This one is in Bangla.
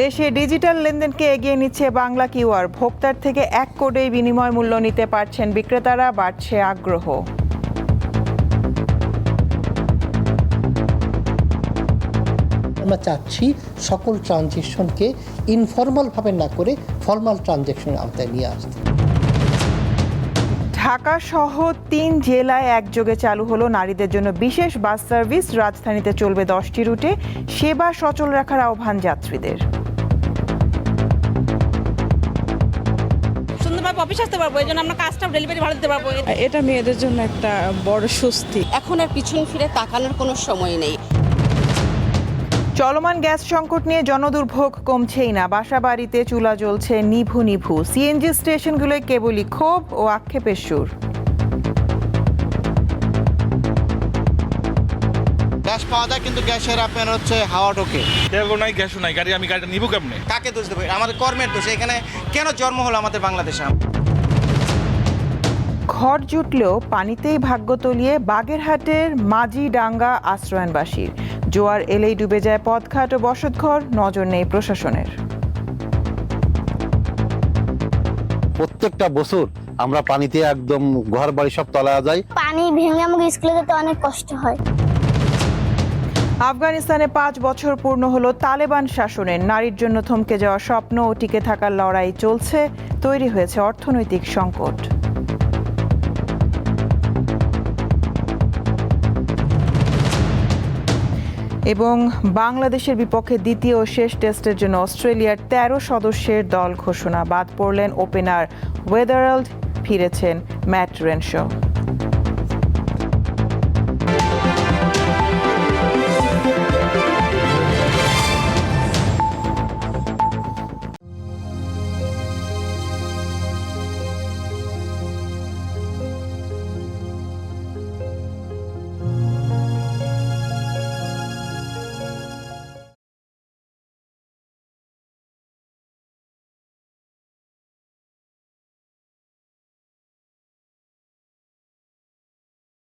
দেশে ডিজিটাল লেনদেনকে এগিয়ে নিচ্ছে বাংলা কিউআর। ভোক্তার থেকে 1 কোডেই বিনিময় মূল্য নিতে পারছেন বিক্রেতারা, বাড়ছে আগ্রহ। আমরা চাচ্ছি সকল ট্রানজেকশনকে ইনফর্মালভাবে না করে ফর্মাল ট্রানজেকশনের আওতায় নিয়ে আসতে। ঢাকা সহ 3 জেলায় একযোগে চালু হলো নারীদের জন্য বিশেষ বাস সার্ভিস। রাজধানীতে চলবে 10টি রুটে। সেবা সচল রাখার আহ্বান যাত্রীদের। সুন্দরভাবে অফিস আসতে পারবো, এই জন্য আমরা কাজটা ডেলিভারি ভালো দিতে পারবো। এটা মেয়েদের জন্য একটা বড় স্বস্তি। এখন আর পিছন ফিরে তাকানোর কোনো সময় নেই। চলমান গ্যাস সংকট নিয়ে জনদুর্ভোগ কমছেই না। বাসা বাড়িতে চুলা জ্বলছে নিভু নিভু। সিএনজি স্টেশনগুলোয় কেবলই ক্ষোভ ও আক্ষেপের সুর। গ্যাস পাওয়া যায় কিন্তু গ্যাসের আপনার হচ্ছে হাওয়া ঢোকে। তেলও নাই, গ্যাসও নাই, আমি গাড়িটা নিবো কেমনে? কাকে দোষ দেবো? আমাদের কর্মের দোষ। এখানে কেন জন্ম হলো আমাদের বাংলাদেশে? ঘর জুটলেও পানিতেই ভাগ্য তলিয়ে বাগেরহাটের মাঝিডাঙ্গা আশ্রয়নবাসীর। জোয়ার এলেই ডুবে যায় পথঘাট ও বসতঘর, নজর নেই প্রশাসনের। প্রত্যেকটা বছর আমরা পানিতে একদম ঘর বাড়ি সব তলায় যায়। পানি ভেঙে আমাকে স্কুলে যেতে অনেক কষ্ট হয়। আফগানিস্তানে 5 বছর পূর্ণ হলো তালেবান শাসনের। নারীর জন্য থমকে যাওয়া স্বপ্ন ও টিকে থাকার লড়াই চলছে। তৈরি হয়েছে অর্থনৈতিক সংকট। এবং বাংলাদেশের বিপক্ষে দ্বিতীয় ও শেষ টেস্টের জন্য অস্ট্রেলিয়ার 13 সদস্যের দল ঘোষণা। বাদ পড়লেন ওপেনার ওয়েদারাল্ড, ফিরেছেন ম্যাট রেনশো।